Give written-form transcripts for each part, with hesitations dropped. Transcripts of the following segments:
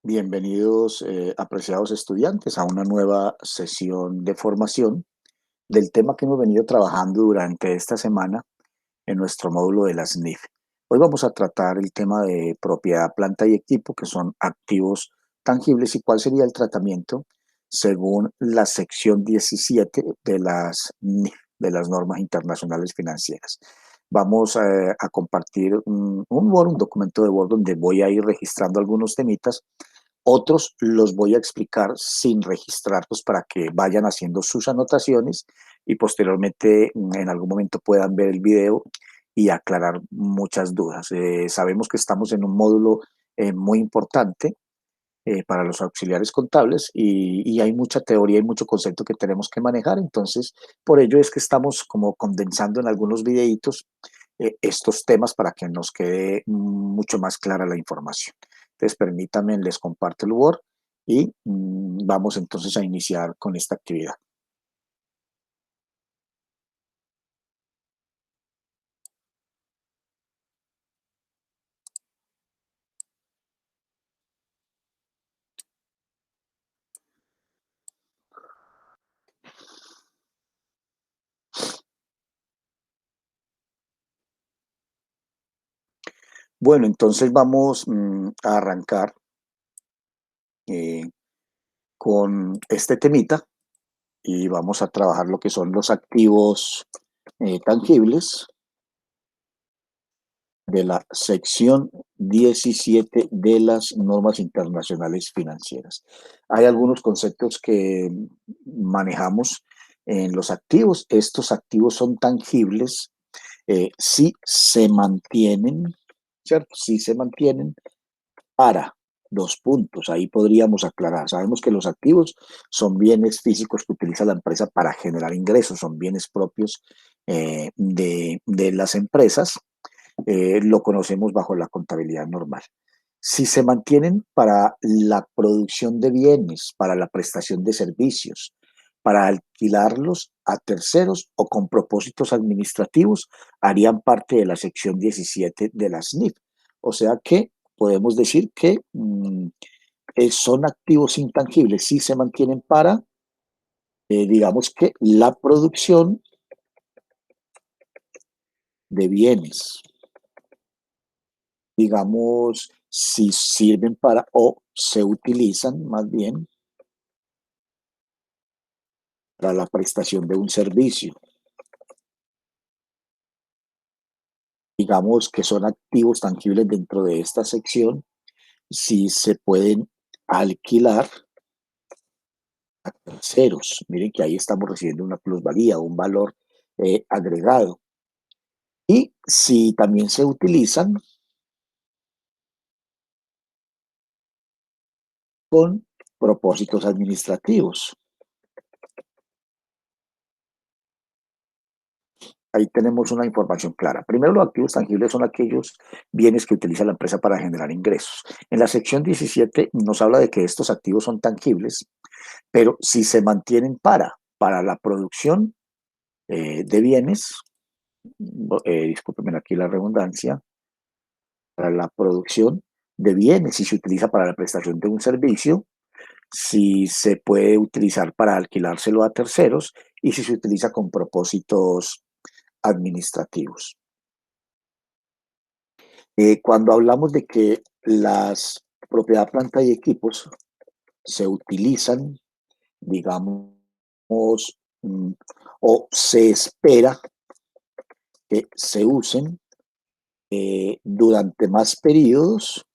Bienvenidos, apreciados estudiantes, a una nueva sesión de formación del tema que hemos venido trabajando durante esta semana en nuestro módulo de las NIF. Hoy vamos a tratar el tema de propiedad, planta y equipo, que son activos tangibles, y cuál sería el tratamiento según la sección 17 de las NIF, de las normas internacionales financieras. Vamos a compartir un Word, un documento de Word donde voy a ir registrando algunos temitas. Otros los voy a explicar sin registrarlos para que vayan haciendo sus anotaciones y posteriormente en algún momento puedan ver el video y aclarar muchas dudas. Sabemos que estamos en un módulo muy importante para los auxiliares contables y hay mucha teoría y mucho concepto que tenemos que manejar. Entonces, por ello es que estamos como condensando en algunos videitos estos temas para que nos quede mucho más clara la información. Entonces, permítanme, les comparto el Word y vamos entonces a iniciar con esta actividad. Bueno, entonces vamos a arrancar eh, con este temita y vamos a trabajar lo que son los activos tangibles de la sección 17 de las normas internacionales financieras. Hay algunos conceptos que manejamos en los activos. Estos activos son tangibles si se mantienen, ¿cierto? Si se mantienen para dos puntos. Ahí podríamos aclarar. Sabemos que los activos son bienes físicos que utiliza la empresa para generar ingresos, son bienes propios de las empresas. Lo conocemos bajo la contabilidad normal. Si se mantienen para la producción de bienes, para la prestación de servicios, para alquilarlos a terceros o con propósitos administrativos, harían parte de la sección 17 de las NIF. O sea que podemos decir que son activos intangibles si se mantienen para, digamos que la producción de bienes, digamos, si sirven para o se utilizan más bien para la prestación de un servicio. Digamos que son activos tangibles dentro de esta sección si se pueden alquilar a terceros. Miren que ahí estamos recibiendo una plusvalía, un valor agregado. Y si también se utilizan con propósitos administrativos. Ahí tenemos una información clara. Primero, los activos tangibles son aquellos bienes que utiliza la empresa para generar ingresos. En la sección 17 nos habla de que estos activos son tangibles, pero si se mantienen para la producción de bienes, discúlpenme aquí la redundancia, para la producción de bienes, si se utiliza para la prestación de un servicio, si se puede utilizar para alquilárselo a terceros y si se utiliza con propósitos administrativos. Cuando hablamos de que las propiedad, planta y equipos se utilizan, digamos, mm, o se espera que se usen durante más periodos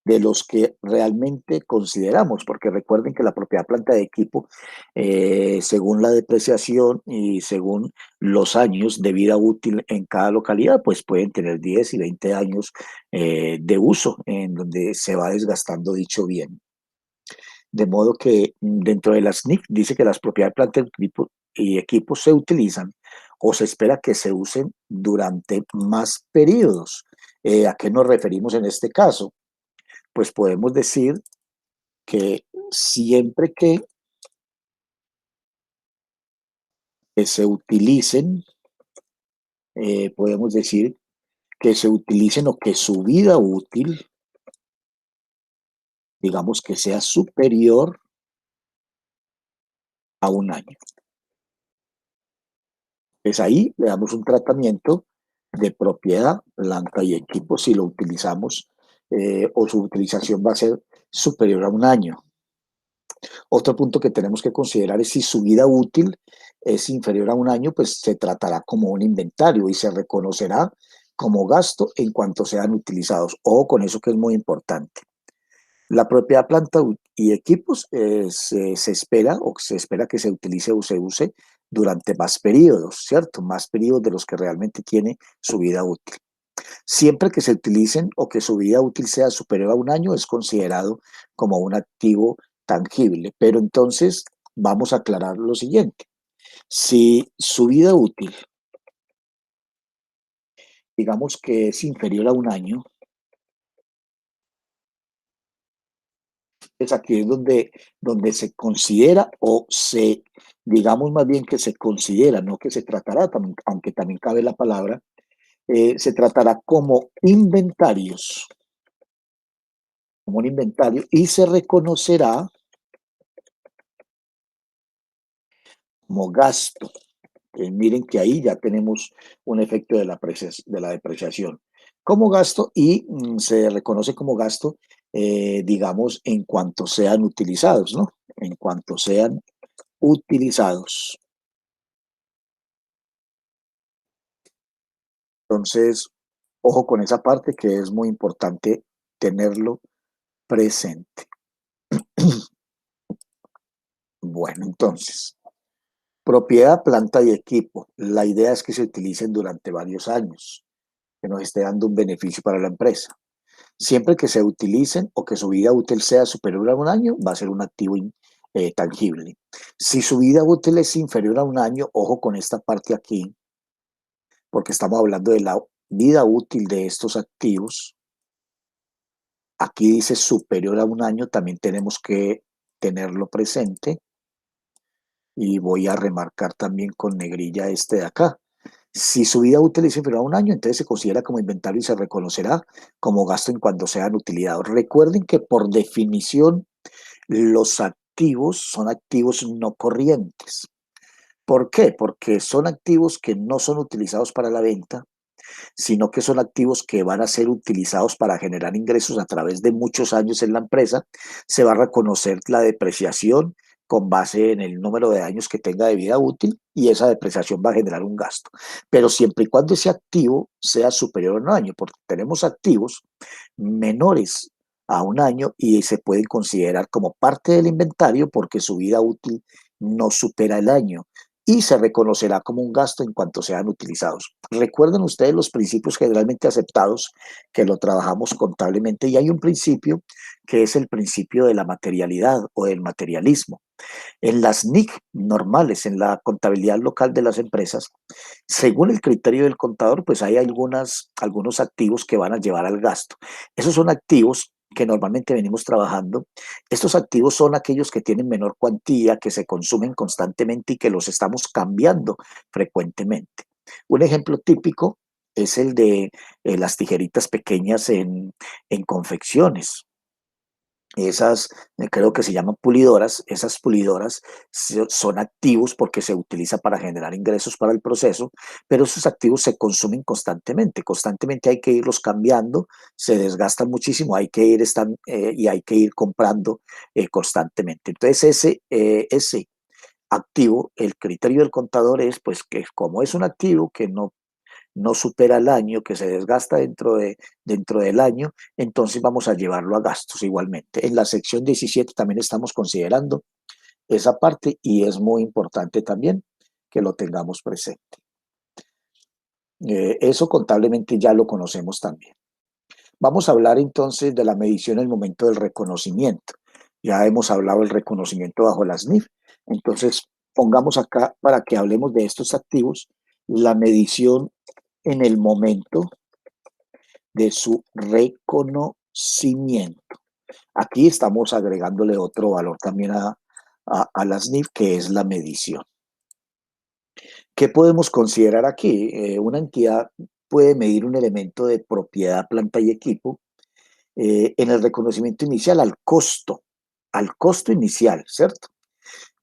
de los que realmente consideramos, porque recuerden que la propiedad, planta de equipo, según la depreciación y según los años de vida útil en cada localidad, pues pueden tener 10 y 20 años de uso en donde se va desgastando dicho bien. De modo que dentro de las NIC dice que las propiedades, planta y equipos se utilizan o se espera que se usen durante más periodos. ¿A qué nos referimos en este caso? Pues podemos decir que siempre que se utilicen, podemos decir que se utilicen o que su vida útil digamos que sea superior a un año. Pues ahí le damos un tratamiento de propiedad, planta y equipo si lo utilizamos o su utilización va a ser superior a un año. Otro punto que tenemos que considerar es si su vida útil es inferior a un año, pues se tratará como un inventario y se reconocerá como gasto en cuanto sean utilizados. Ojo con eso que es muy importante. La propiedad planta y equipos se espera o se espera que se utilice o se use durante más periodos, ¿cierto? Más periodos de los que realmente tiene su vida útil. Siempre que se utilicen o que su vida útil sea superior a un año es considerado como un activo tangible. Pero entonces vamos a aclarar lo siguiente. Si su vida útil, digamos que es inferior a un año, es aquí es donde se considera o se, digamos más bien que se considera, no que se tratará, aunque también cabe la palabra, se tratará como un inventario y se reconocerá como gasto. Miren que ahí ya tenemos un efecto de la depreciación como gasto y se reconoce como gasto, digamos, en cuanto sean utilizados, ¿no? En cuanto sean utilizados. Entonces, ojo con esa parte que es muy importante tenerlo presente. Bueno, entonces, propiedad, planta y equipo. La idea es que se utilicen durante varios años, que nos esté dando un beneficio para la empresa. Siempre que se utilicen o que su vida útil sea superior a un año, va a ser un activo tangible. Si su vida útil es inferior a un año, ojo con esta parte aquí, porque estamos hablando de la vida útil de estos activos. Aquí dice superior a un año, también tenemos que tenerlo presente y voy a remarcar también con negrilla este de acá. Si su vida útil es inferior a un año, entonces se considera como inventario y se reconocerá como gasto en cuando sean utilizados. Recuerden que por definición los activos son activos no corrientes. ¿Por qué? Porque son activos que no son utilizados para la venta, sino que son activos que van a ser utilizados para generar ingresos a través de muchos años en la empresa. Se va a reconocer la depreciación con base en el número de años que tenga de vida útil y esa depreciación va a generar un gasto. Pero siempre y cuando ese activo sea superior a un año, porque tenemos activos menores a un año y se pueden considerar como parte del inventario porque su vida útil no supera el año y se reconocerá como un gasto en cuanto sean utilizados. Recuerden ustedes los principios generalmente aceptados que lo trabajamos contablemente y hay un principio que es el principio de la materialidad o del materialismo. En las NIC normales, en la contabilidad local de las empresas, según el criterio del contador, pues hay algunos activos que van a llevar al gasto. Esos son activos que normalmente venimos trabajando. Estos activos son aquellos que tienen menor cuantía, que se consumen constantemente y que los estamos cambiando frecuentemente. Un ejemplo típico es el de las tijeritas pequeñas en confecciones. Esas, creo que se llaman pulidoras, esas pulidoras son activos porque se utiliza para generar ingresos para el proceso, pero esos activos se consumen constantemente hay que irlos cambiando, se desgastan muchísimo, hay que ir y hay que ir comprando constantemente. Entonces ese activo, el criterio del contador es pues que como es un activo que no supera el año, que se desgasta dentro del año, entonces vamos a llevarlo a gastos igualmente. En la sección 17 también estamos considerando esa parte y es muy importante también que lo tengamos presente. Eso contablemente ya lo conocemos también. Vamos a hablar entonces de la medición en el momento del reconocimiento. Ya hemos hablado del reconocimiento bajo las NIF. Entonces, pongamos acá para que hablemos de estos activos la medición en el momento de su reconocimiento. Aquí estamos agregándole otro valor también a las NIF, que es la medición. ¿Qué podemos considerar aquí? Una entidad puede medir un elemento de propiedad, planta y equipo en el reconocimiento inicial al costo inicial, ¿cierto?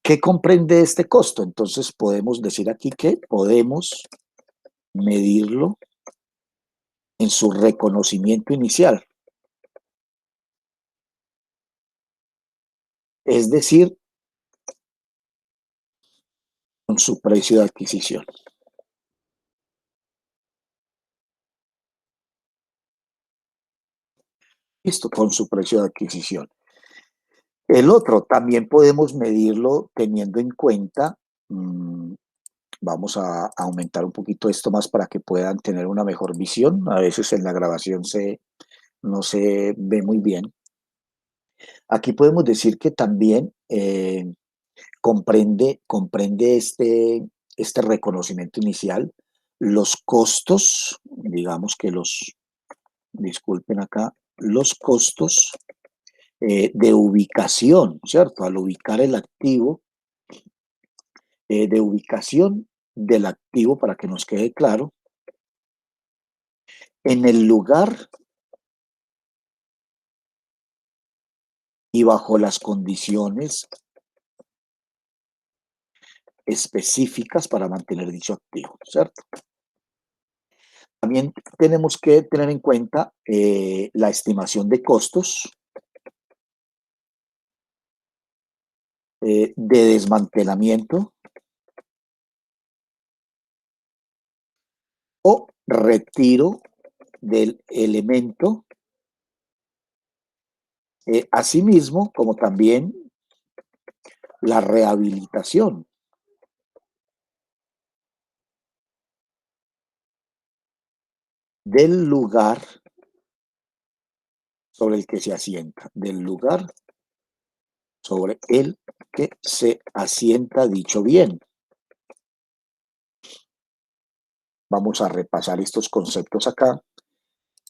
¿Qué comprende este costo? Entonces podemos decir aquí que podemos medirlo en su reconocimiento inicial, es decir, con su precio de adquisición. Listo, con su precio de adquisición. El otro también podemos medirlo teniendo en cuenta, vamos a aumentar un poquito esto más para que puedan tener una mejor visión. A veces en la grabación no se ve muy bien. Aquí podemos decir que también comprende este reconocimiento inicial los costos, digamos que disculpen acá, los costos de ubicación, ¿cierto? Al ubicar el activo, de ubicación del activo, para que nos quede claro, en el lugar y bajo las condiciones específicas para mantener dicho activo, ¿cierto? También tenemos que tener en cuenta la estimación de costos de desmantelamiento o retiro del elemento, asimismo como también la rehabilitación del lugar sobre el que se asienta, del lugar sobre el que se asienta dicho bien. Vamos a repasar estos conceptos acá.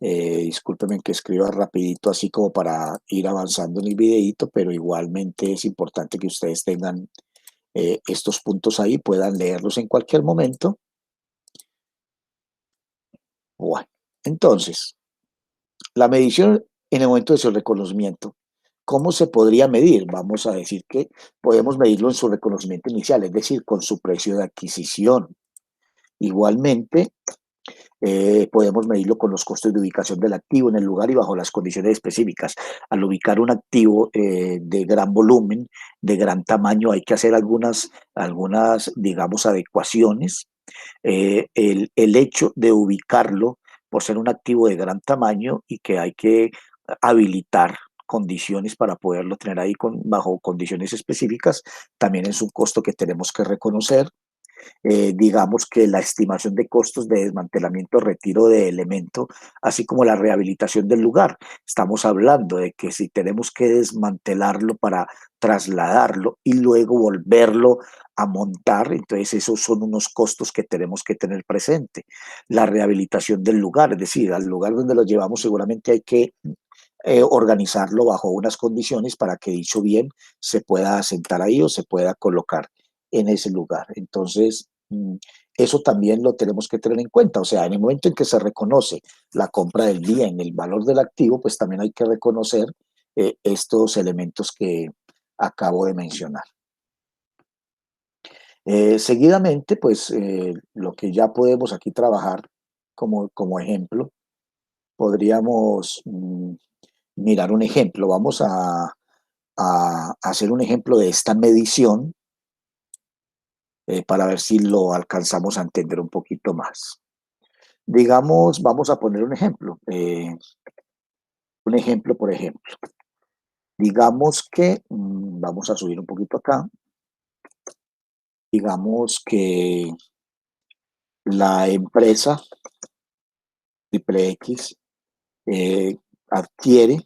Discúlpenme que escriba rapidito así como para ir avanzando en el videito, pero igualmente es importante que ustedes tengan estos puntos ahí, puedan leerlos en cualquier momento. Bueno, entonces, la medición en el momento de su reconocimiento. ¿Cómo se podría medir? Vamos a decir que podemos medirlo en su reconocimiento inicial, es decir, con su precio de adquisición. Igualmente, podemos medirlo con los costos de ubicación del activo en el lugar y bajo las condiciones específicas. Al ubicar un activo de gran volumen, de gran tamaño, hay que hacer digamos, adecuaciones. El hecho de ubicarlo por ser un activo de gran tamaño y que hay que habilitar condiciones para poderlo tener ahí bajo condiciones específicas, también es un costo que tenemos que reconocer. Digamos que la estimación de costos de desmantelamiento, retiro de elemento, así como la rehabilitación del lugar. Estamos hablando de que si tenemos que desmantelarlo para trasladarlo y luego volverlo a montar, entonces esos son unos costos que tenemos que tener presente. La rehabilitación del lugar, es decir, al lugar donde lo llevamos seguramente hay que organizarlo bajo unas condiciones para que dicho bien se pueda asentar ahí o se pueda colocar en ese lugar. Entonces, eso también lo tenemos que tener en cuenta. O sea, en el momento en que se reconoce la compra del bien, el valor del activo, pues también hay que reconocer estos elementos que acabo de mencionar. Seguidamente, pues lo que ya podemos aquí trabajar como ejemplo, podríamos mirar un ejemplo. Vamos a hacer un ejemplo de esta medición para ver si lo alcanzamos a entender un poquito más. Digamos, vamos a poner un ejemplo, por ejemplo. Digamos que, vamos a subir un poquito acá, digamos que la empresa Triple X adquiere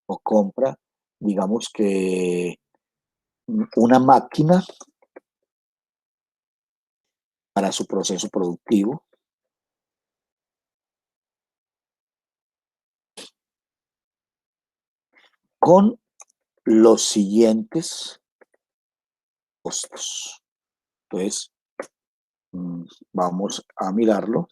o compra, digamos que una máquina para su proceso productivo con los siguientes costos. Entonces, vamos a mirarlo.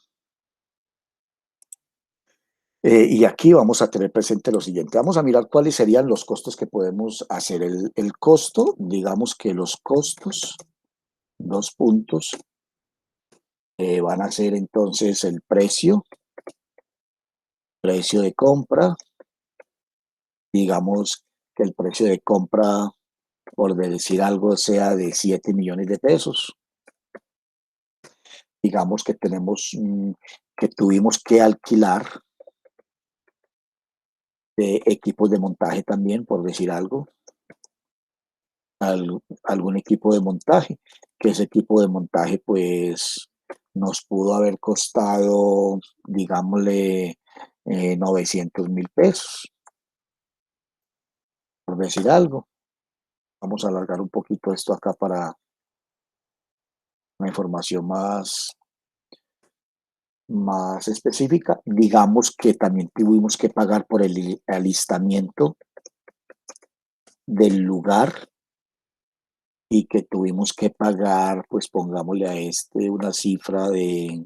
Y aquí vamos a tener presente lo siguiente. Vamos a mirar cuáles serían los costos que podemos hacer. El costo, digamos que los costos, dos puntos, van a ser entonces el precio de compra. Digamos que el precio de compra, por decir algo, sea de 7 millones de pesos. Digamos que que tuvimos que alquilar de equipos de montaje también, por decir algo, algún equipo de montaje, que ese equipo de montaje pues nos pudo haber costado, digámosle, 900.000 pesos, por decir algo. Vamos a alargar un poquito esto acá para una información más específica. Digamos que también tuvimos que pagar por el alistamiento del lugar y que tuvimos que pagar, pues pongámosle a una cifra de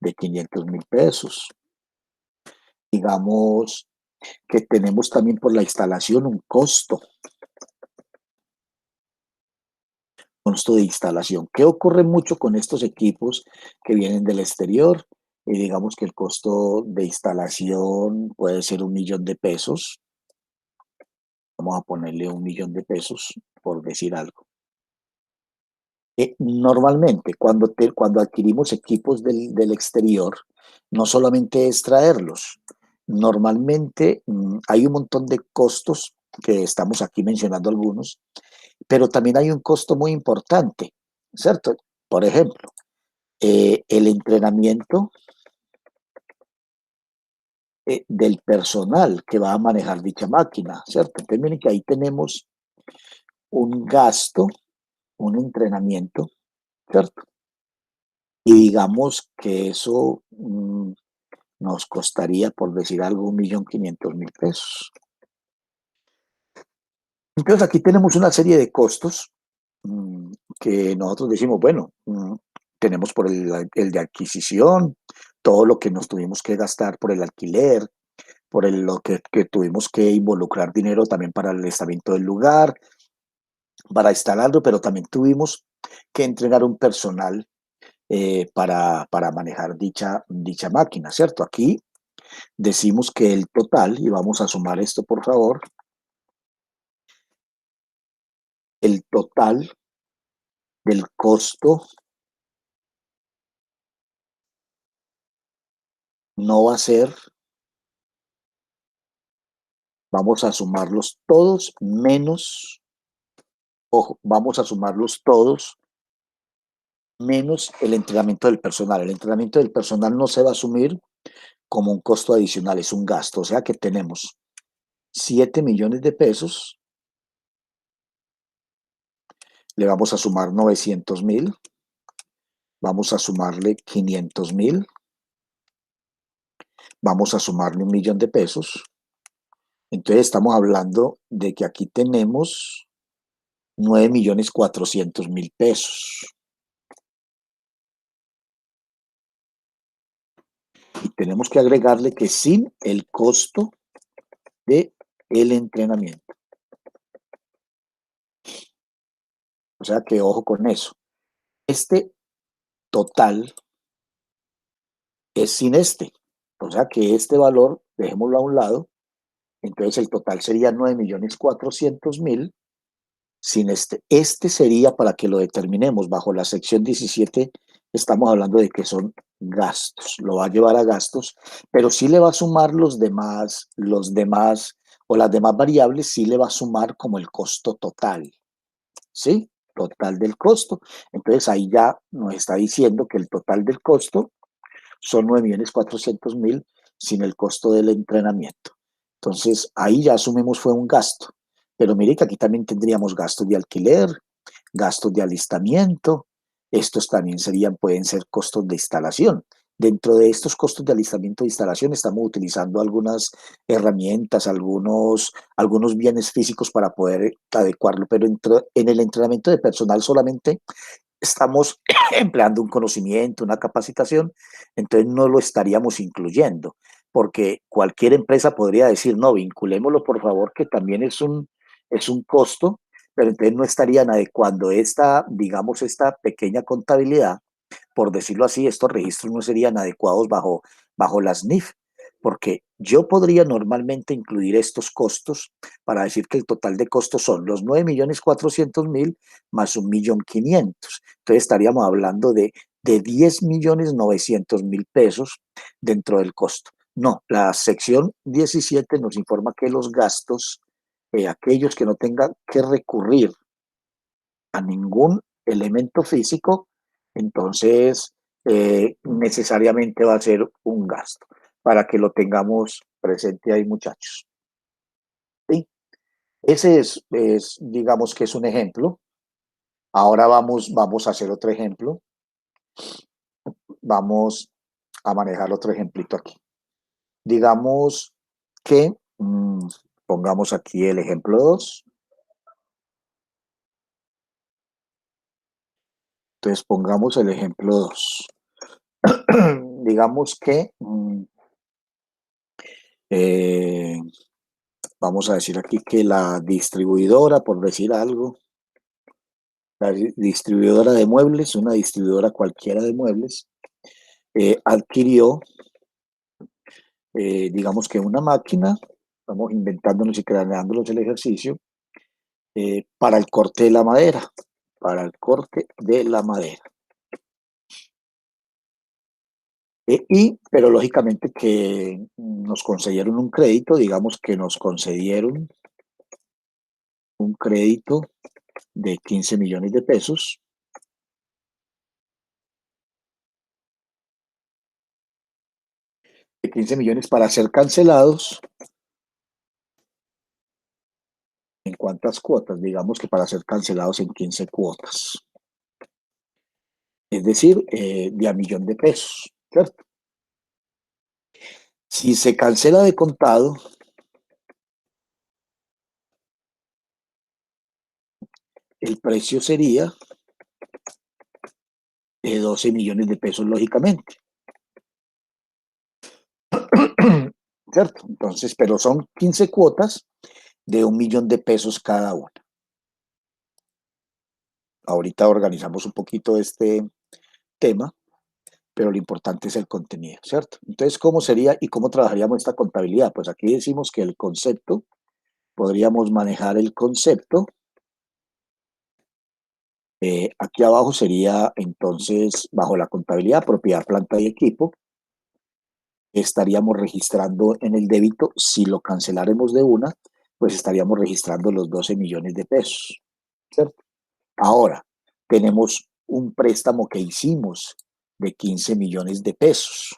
500.000 pesos. Digamos que tenemos también por la instalación un costo de instalación. ¿Qué ocurre mucho con estos equipos que vienen del exterior? Y digamos que el costo de instalación puede ser 1 millón de pesos. Vamos a ponerle 1 millón de pesos, por decir algo. Normalmente, cuando adquirimos equipos del exterior, no solamente es traerlos. Normalmente hay un montón de costos, que estamos aquí mencionando algunos, pero también hay un costo muy importante, ¿cierto? Por ejemplo, el entrenamiento del personal que va a manejar dicha máquina, ¿cierto? Entonces, miren que ahí tenemos un gasto, un entrenamiento, ¿cierto? Y digamos que eso nos costaría, por decir algo, 1.500.000 pesos. Entonces aquí tenemos una serie de costos mm, que nosotros decimos, bueno, tenemos por el de adquisición, todo lo que nos tuvimos que gastar por el alquiler, lo que tuvimos que involucrar dinero también para el estamento del lugar, para instalarlo, pero también tuvimos que entrenar un personal para manejar dicha máquina, ¿cierto? Aquí decimos que el total, y vamos a sumar esto por favor, el total del costo no va a ser, vamos a sumarlos todos menos, ojo, vamos a sumarlos todos menos el entrenamiento del personal. El entrenamiento del personal no se va a asumir como un costo adicional, es un gasto. O sea que tenemos 7 millones de pesos, le vamos a sumar 900.000, vamos a sumarle 500.000, vamos a sumarle 1 millón de pesos. Entonces estamos hablando de que aquí tenemos 9.400.000 pesos. Y tenemos que agregarle que sin el costo de el entrenamiento. O sea que ojo con eso. Este total es sin este. O sea que este valor, dejémoslo a un lado, entonces el total sería 9.400.000 sin este. Este sería, para que lo determinemos, bajo la sección 17, estamos hablando de que son gastos, lo va a llevar a gastos, pero sí le va a sumar los demás o las demás variables, sí le va a sumar como el costo total, ¿sí? Total del costo. Entonces ahí ya nos está diciendo que el total del costo son 9.400.000 sin el costo del entrenamiento. Entonces, ahí ya asumimos fue un gasto. Pero mire que aquí también tendríamos gastos de alquiler, gastos de alistamiento. Estos también pueden ser costos de instalación. Dentro de estos costos de alistamiento e instalación estamos utilizando algunas herramientas, algunos bienes físicos para poder adecuarlo, pero en el entrenamiento de personal solamente estamos empleando un conocimiento, una capacitación, entonces no lo estaríamos incluyendo. porque cualquier empresa podría decir, no, vinculémoslo por favor, que también es un costo, pero entonces no estarían adecuando esta, digamos, esta pequeña contabilidad, por decirlo así, estos registros no serían adecuados bajo las NIF, porque yo podría normalmente incluir estos costos para decir que el total de costos son los 9.400.000 más 1.500.000. Entonces estaríamos hablando de 10.900.000 pesos dentro del costo. No, la sección 17 nos informa que los gastos, aquellos que no tengan que recurrir a ningún elemento físico, entonces necesariamente va a ser un gasto, para que lo tengamos presente ahí, muchachos. ¿Sí? Ese digamos que es un ejemplo. Ahora vamos a hacer otro ejemplo. Vamos a manejar otro ejemplito aquí. Digamos que, pongamos aquí el ejemplo 2. Entonces pongamos el ejemplo 2. Digamos que eh, vamos a decir aquí que la distribuidora, por decir algo, la distribuidora de muebles, una distribuidora cualquiera de muebles, adquirió, digamos que una máquina, estamos inventándonos y creándonos el ejercicio, para el corte de la madera, para el corte de la madera. Pero lógicamente que nos concedieron un crédito, digamos que nos concedieron un crédito de 15 millones de pesos, de 15 millones para ser cancelados. ¿En cuántas cuotas? Digamos que para ser cancelados en 15 cuotas. Es decir, de a millón de pesos, ¿cierto? Si se cancela de contado, el precio sería de 12 millones de pesos, lógicamente. ¿Cierto? Entonces, pero son 15 cuotas de 1 millón de pesos cada una. Ahorita organizamos un poquito este tema, pero lo importante es el contenido, ¿cierto? Entonces, ¿cómo sería y cómo trabajaríamos esta contabilidad? Pues aquí decimos que el concepto, podríamos manejar el concepto. Aquí abajo sería entonces, bajo la contabilidad, propiedad, planta y equipo, estaríamos registrando en el débito, si lo cancelaremos de una, pues estaríamos registrando los 12 millones de pesos, ¿cierto? Ahora, tenemos un préstamo que hicimos de 15 millones de pesos.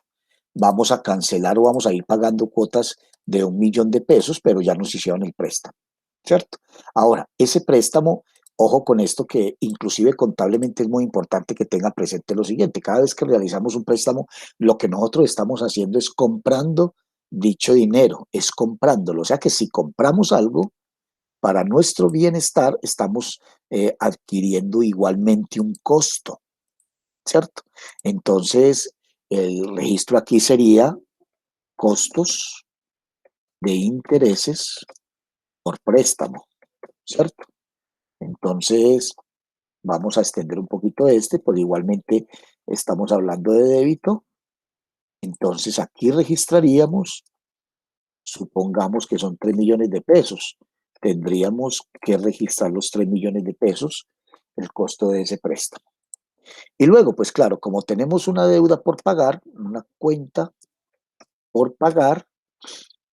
Vamos a cancelar o vamos a ir pagando cuotas de 1 millón de pesos, pero ya nos hicieron el préstamo, ¿cierto? Ahora, ese préstamo, ojo con esto que inclusive contablemente es muy importante que tenga presente lo siguiente: cada vez que realizamos un préstamo, lo que nosotros estamos haciendo es comprando dicho dinero, es comprándolo. O sea que si compramos algo, para nuestro bienestar estamos adquiriendo igualmente un costo, ¿cierto? Entonces, el registro aquí sería costos de intereses por préstamo, ¿cierto? Entonces, vamos a extender un poquito pues igualmente estamos hablando de débito. Entonces, aquí registraríamos, supongamos que son 3 millones de pesos. Tendríamos que registrar los 3 millones de pesos, el costo de ese préstamo. Y luego, pues claro, como tenemos una deuda por pagar, una cuenta por pagar,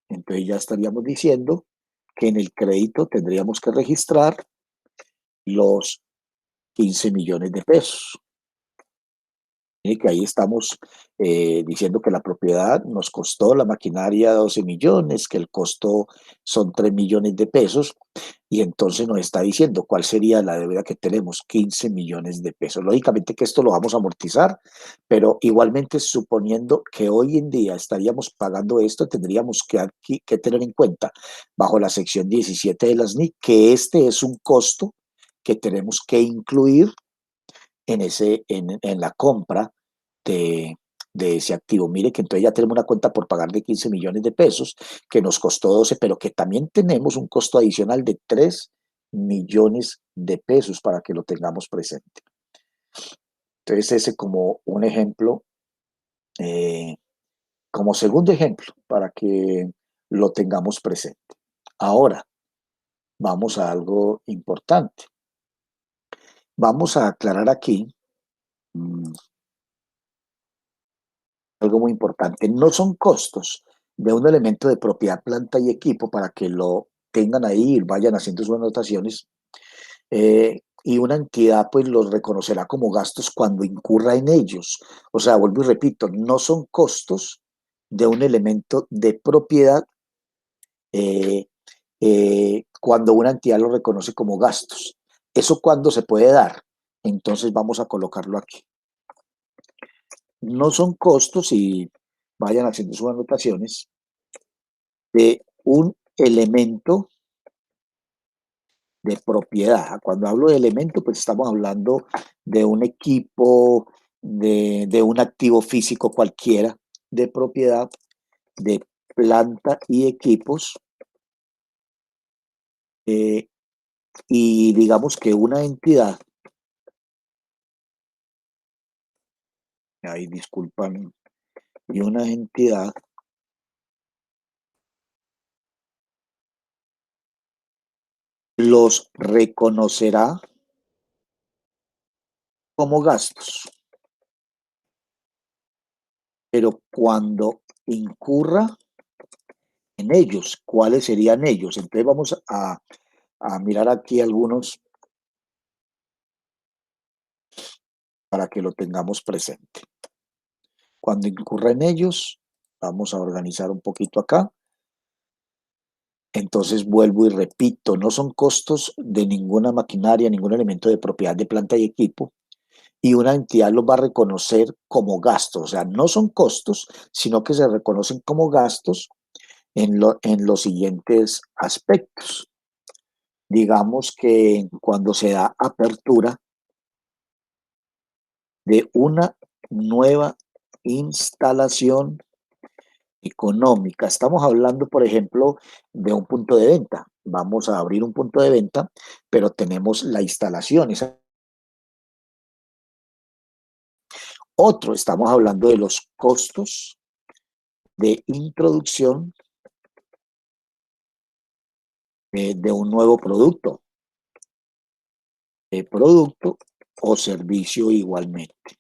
entonces ya estaríamos diciendo que en el crédito tendríamos que registrar los 15 millones de pesos. Y que ahí estamos diciendo que la propiedad nos costó la maquinaria 12 millones, que el costo son 3 millones de pesos, y entonces nos está diciendo cuál sería la deuda que tenemos: 15 millones de pesos. Lógicamente que esto lo vamos a amortizar, pero igualmente suponiendo que hoy en día estaríamos pagando esto, tendríamos que tener en cuenta, bajo la sección 17 de las NIC, que este es un costo que tenemos que incluir en la compra de, de ese activo. Mire que entonces ya tenemos una cuenta por pagar de 15 millones de pesos, que nos costó 12, pero que también tenemos un costo adicional de 3 millones de pesos para que lo tengamos presente. Entonces ese como un ejemplo, eh, como segundo ejemplo, para que lo tengamos presente. Ahora, vamos a algo importante. Vamos a aclarar aquí mm, algo muy importante. No son costos de un elemento de propiedad, planta y equipo para que lo tengan ahí y vayan haciendo sus anotaciones. Y una entidad pues los reconocerá como gastos cuando incurra en ellos. O sea, vuelvo y repito, no son costos de un elemento de propiedad eh, cuando una entidad lo reconoce como gastos. ¿Eso cuándo se puede dar? Entonces vamos a colocarlo aquí. No son costos, y vayan haciendo sus anotaciones, de un elemento de propiedad. Cuando hablo de elemento, pues estamos hablando de un equipo, de un activo físico cualquiera, de propiedad, de planta y equipos, eh, y digamos que una entidad, ahí disculpan, y una entidad los reconocerá como gastos, pero cuando incurra en ellos, ¿cuáles serían ellos? Entonces vamos a mirar aquí algunos para que lo tengamos presente. Cuando incurra en ellos, vamos a organizar un poquito acá. Entonces vuelvo y repito, no son costos de ninguna maquinaria, ningún elemento de propiedad de planta y equipo, y una entidad los va a reconocer como gastos. O sea, no son costos, sino que se reconocen como gastos en los siguientes aspectos. Digamos que cuando se da apertura de una nueva instalación económica. Estamos hablando, por ejemplo, de un punto de venta. Vamos a abrir un punto de venta, pero tenemos la instalación. Otro, estamos hablando de los costos de introducción de un nuevo producto o servicio igualmente.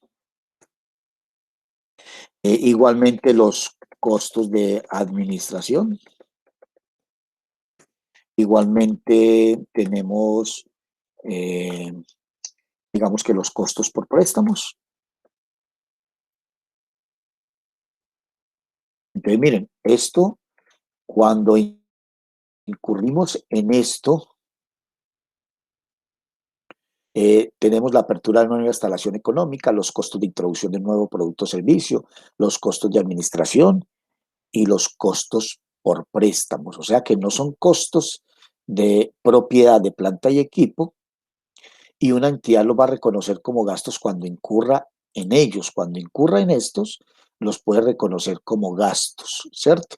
Igualmente los costos de administración. Igualmente tenemos, eh, digamos que los costos por préstamos. Entonces, miren, esto, cuando incurrimos en esto, tenemos la apertura de una nueva instalación económica, los costos de introducción de un nuevo producto o servicio, los costos de administración y los costos por préstamos. O sea que no son costos de propiedad de planta y equipo, y una entidad los va a reconocer como gastos cuando incurra en ellos. Cuando incurra en estos, los puede reconocer como gastos, ¿cierto?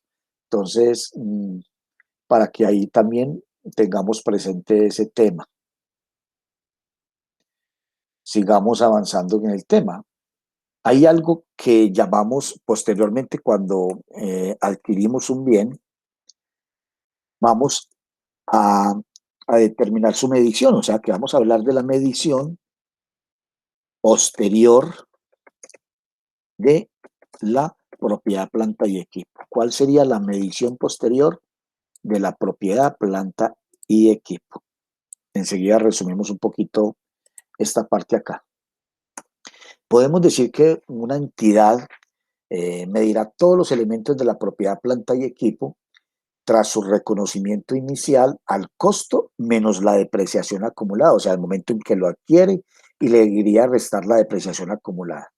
Entonces, para que ahí también tengamos presente ese tema. Sigamos avanzando en el tema. Hay algo que llamamos posteriormente cuando adquirimos un bien, vamos a, a determinar su medición, o sea que vamos a hablar de la medición posterior de la propiedad, planta y equipo. ¿Cuál sería la medición posterior de la propiedad, planta y equipo? Enseguida resumimos un poquito esta parte acá. Podemos decir que una entidad medirá todos los elementos de la propiedad, planta y equipo tras su reconocimiento inicial al costo menos la depreciación acumulada, o sea, el momento en que lo adquiere, y le iría a restar la depreciación acumulada.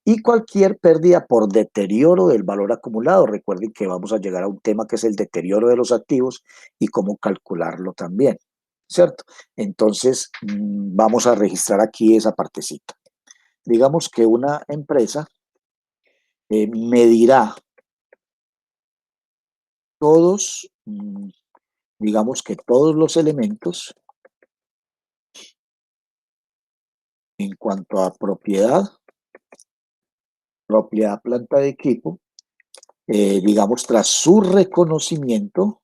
Y cualquier pérdida por deterioro del valor acumulado. Recuerden que vamos a llegar a un tema que es el deterioro de los activos y cómo calcularlo también, ¿cierto? Entonces, vamos a registrar aquí esa partecita. Digamos que una empresa medirá todos, digamos que todos los elementos en cuanto a propiedad planta de equipo, digamos, tras su reconocimiento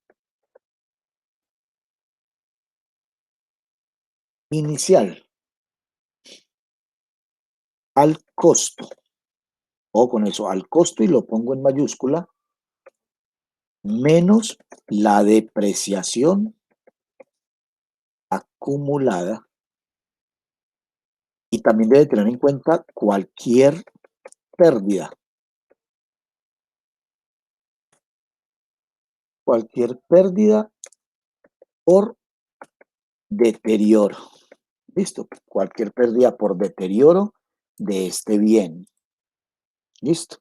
inicial al costo, o con eso, al costo y lo pongo en mayúscula, menos la depreciación acumulada, y también debe tener en cuenta pérdida, cualquier pérdida por deterioro. Listo, cualquier pérdida por deterioro de este bien. Listo.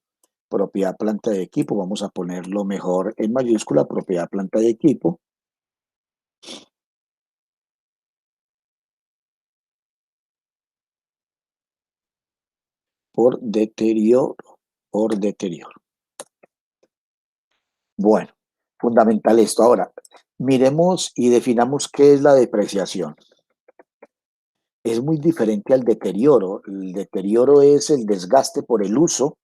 Propiedad planta de equipo, vamos a ponerlo mejor en mayúscula, propiedad planta de equipo. Por deterioro, por deterioro. Bueno, fundamental esto. Ahora, miremos y definamos qué es la depreciación. Es muy diferente al deterioro. El deterioro es el desgaste por el uso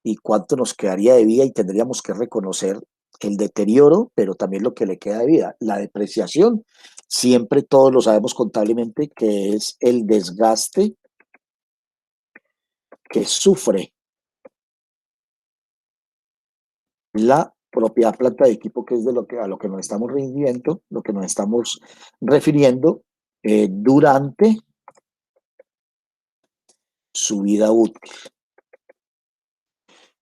y cuánto nos quedaría de vida y tendríamos que reconocer el deterioro, pero también lo que le queda de vida. La depreciación, siempre todos lo sabemos contablemente, que es el desgaste que sufre la propiedad planta de equipo, que es de a lo que nos estamos rindiendo, lo que nos estamos refiriendo durante su vida útil.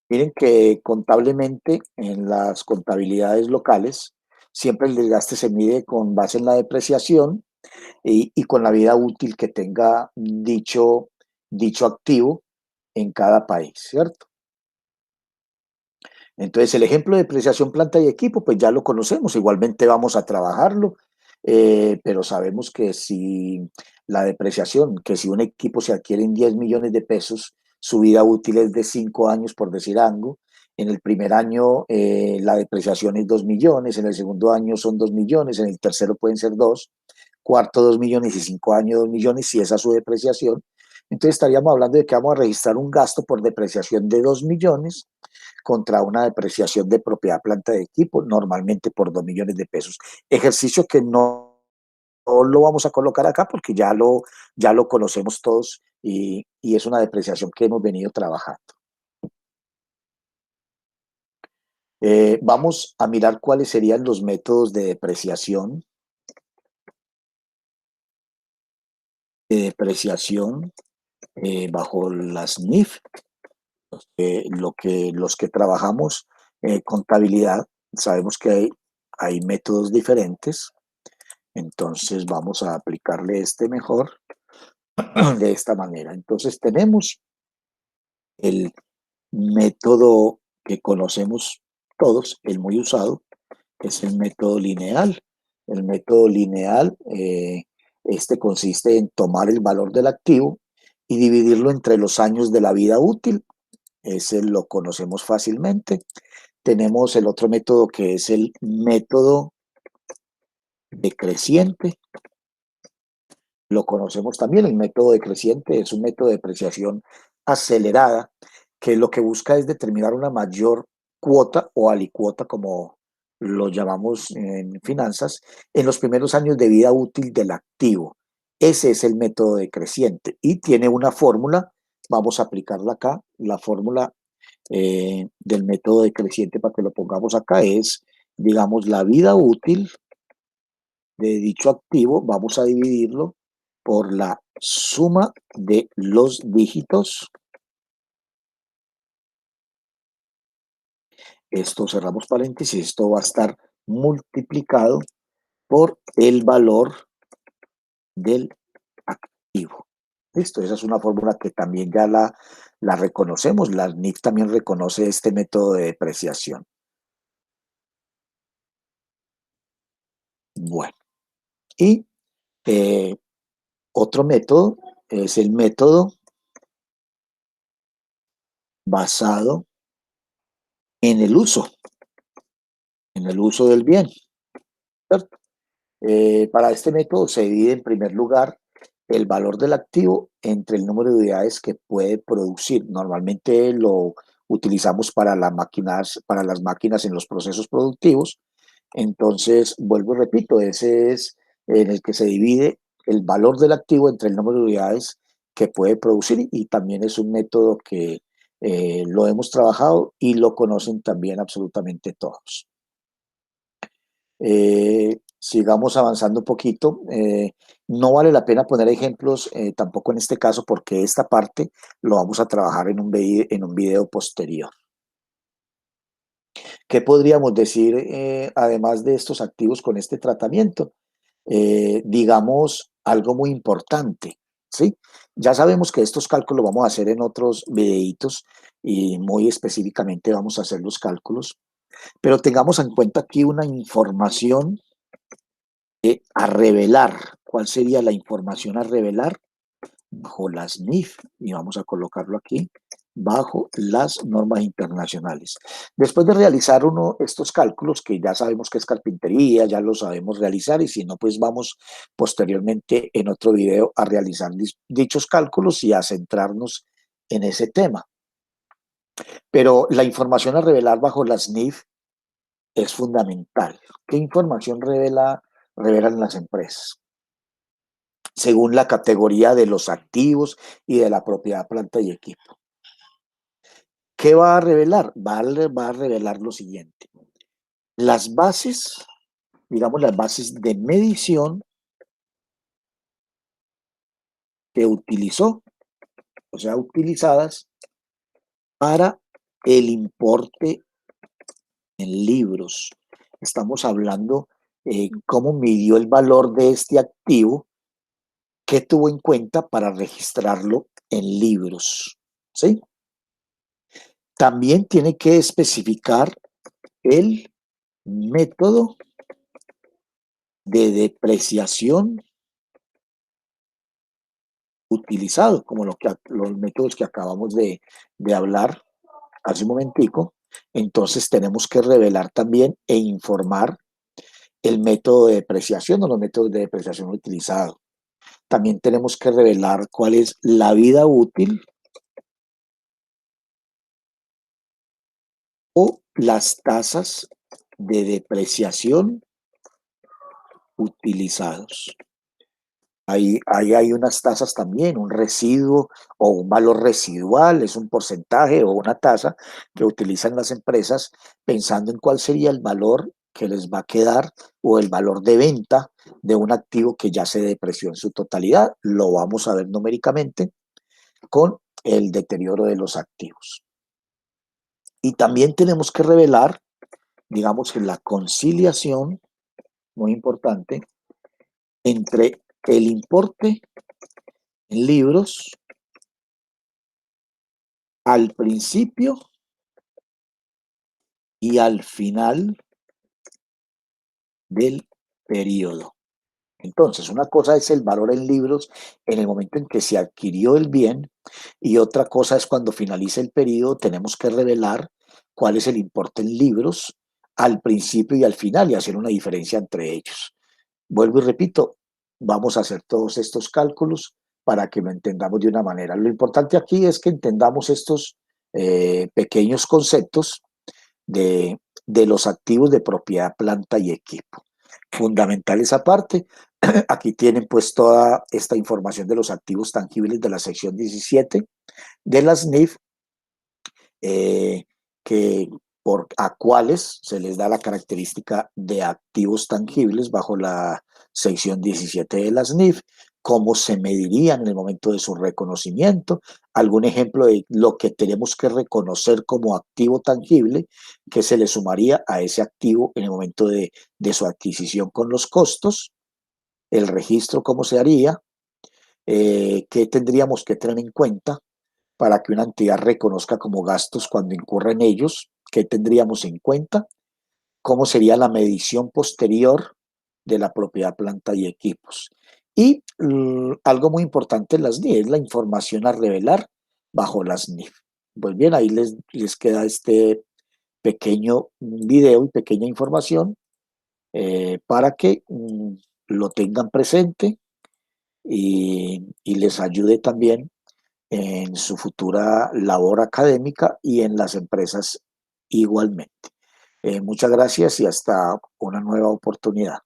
Miren que contablemente en las contabilidades locales siempre el desgaste se mide con base en la depreciación y con la vida útil que tenga dicho activo en cada país, ¿cierto? Entonces, el ejemplo de depreciación planta y equipo, pues ya lo conocemos, igualmente vamos a trabajarlo, pero sabemos que si la depreciación, que si un equipo se adquiere en 10 millones de pesos, su vida útil es de 5 años, por decir algo. En el primer año la depreciación es 2 millones, en el segundo año son 2 millones, en el tercero pueden ser 2, cuarto 2 millones y 5 años 2 millones, si esa es su depreciación. Entonces estaríamos hablando de que vamos a registrar un gasto por depreciación de 2 millones contra una depreciación de propiedad planta de equipo, normalmente por 2 millones de pesos. Ejercicio que no lo vamos a colocar acá porque ya lo conocemos todos y es una depreciación que hemos venido trabajando. Vamos a mirar cuáles serían los métodos de depreciación bajo las NIF, los que trabajamos contabilidad, sabemos que hay métodos diferentes. Entonces vamos a aplicarle este mejor de esta manera. Entonces tenemos el método que conocemos todos, el muy usado, es el método lineal. El método lineal, este consiste en tomar el valor del activo y dividirlo entre los años de la vida útil. Ese lo conocemos fácilmente. Tenemos el otro método que es el método decreciente. Lo conocemos también, el método decreciente es un método de depreciación acelerada que lo que busca es determinar una mayor cuota o alicuota, como lo llamamos en finanzas, en los primeros años de vida útil del activo. Ese es el método decreciente y tiene una fórmula, vamos a aplicarla acá, la fórmula del método decreciente para que lo pongamos acá es, digamos, la vida útil de dicho activo, vamos a dividirlo por la suma de los dígitos. Esto cerramos paréntesis, esto va a estar multiplicado por el valor del activo. Listo, esa es una fórmula que también ya la reconocemos, la NIF también reconoce este método de depreciación. Bueno, y otro método es el método basado en el uso del bien, ¿cierto? Para este método se divide en primer lugar el valor del activo entre el número de unidades que puede producir. Normalmente lo utilizamos para las máquinas en los procesos productivos. Entonces, vuelvo y repito, ese es en el que se divide el valor del activo entre el número de unidades que puede producir y también es un método que lo hemos trabajado y lo conocen también absolutamente todos. Sigamos avanzando un poquito. No vale la pena poner ejemplos tampoco en este caso porque esta parte lo vamos a trabajar en un video posterior. ¿Qué podríamos decir además de estos activos con este tratamiento? Digamos algo muy importante, ¿sí? Ya sabemos que estos cálculos vamos a hacer en otros videitos y muy específicamente vamos a hacer los cálculos, pero tengamos en cuenta aquí una información a revelar. ¿Cuál sería la información a revelar? Bajo las NIF, y vamos a colocarlo aquí, bajo las normas internacionales. Después de realizar estos cálculos, que ya sabemos que es carpintería, ya lo sabemos realizar, y si no, pues vamos posteriormente en otro video a realizar dichos cálculos y a centrarnos en ese tema. Pero la información a revelar bajo las NIF es fundamental. ¿Qué información revelan las empresas? Según la categoría de los activos y de la propiedad, planta y equipo. ¿Qué va a revelar? Va a revelar lo siguiente. Las bases, digamos las bases de medición que utilizó, o sea, utilizadas para el importe en libros. Estamos hablando cómo midió el valor de este activo, qué tuvo en cuenta para registrarlo en libros, ¿sí? También tiene que especificar el método de depreciación utilizado, como los métodos que acabamos de hablar hace un momentico. Entonces tenemos que revelar también e informar el método de depreciación o los métodos de depreciación utilizados. También tenemos que revelar cuál es la vida útil o las tasas de depreciación utilizados. Ahí hay unas tasas también, un residuo o un valor residual, es un porcentaje o una tasa que utilizan las empresas pensando en cuál sería el valor que les va a quedar o el valor de venta de un activo que ya se depreció en su totalidad. Lo vamos a ver numéricamente con el deterioro de los activos. Y también tenemos que revelar, digamos que la conciliación, muy importante, entre el importe en libros al principio y al final del periodo. Entonces, una cosa es el valor en libros en el momento en que se adquirió el bien y otra cosa es cuando finaliza el periodo, tenemos que revelar cuál es el importe en libros al principio y al final y hacer una diferencia entre ellos. Vuelvo y repito, vamos a hacer todos estos cálculos para que lo entendamos de una manera. Lo importante aquí es que entendamos estos pequeños conceptos de los activos de propiedad, planta y equipo. Fundamental esa parte. Aquí tienen pues toda esta información de los activos tangibles de la sección 17 de las NIF, que a cuáles se les da la característica de activos tangibles bajo la sección 17 de las NIF, cómo se medirían en el momento de su reconocimiento, algún ejemplo de lo que tenemos que reconocer como activo tangible que se le sumaría a ese activo en el momento de su adquisición con los costos, el registro cómo se haría, qué tendríamos que tener en cuenta para que una entidad reconozca como gastos cuando incurra en ellos, qué tendríamos en cuenta, cómo sería la medición posterior de la propiedad, planta y equipos. Y algo muy importante en las NIF es la información a revelar bajo las NIF. Pues bien, ahí les queda pequeño video y pequeña información para que lo tengan presente y les ayude también en su futura labor académica y en las empresas igualmente. Muchas gracias y hasta una nueva oportunidad.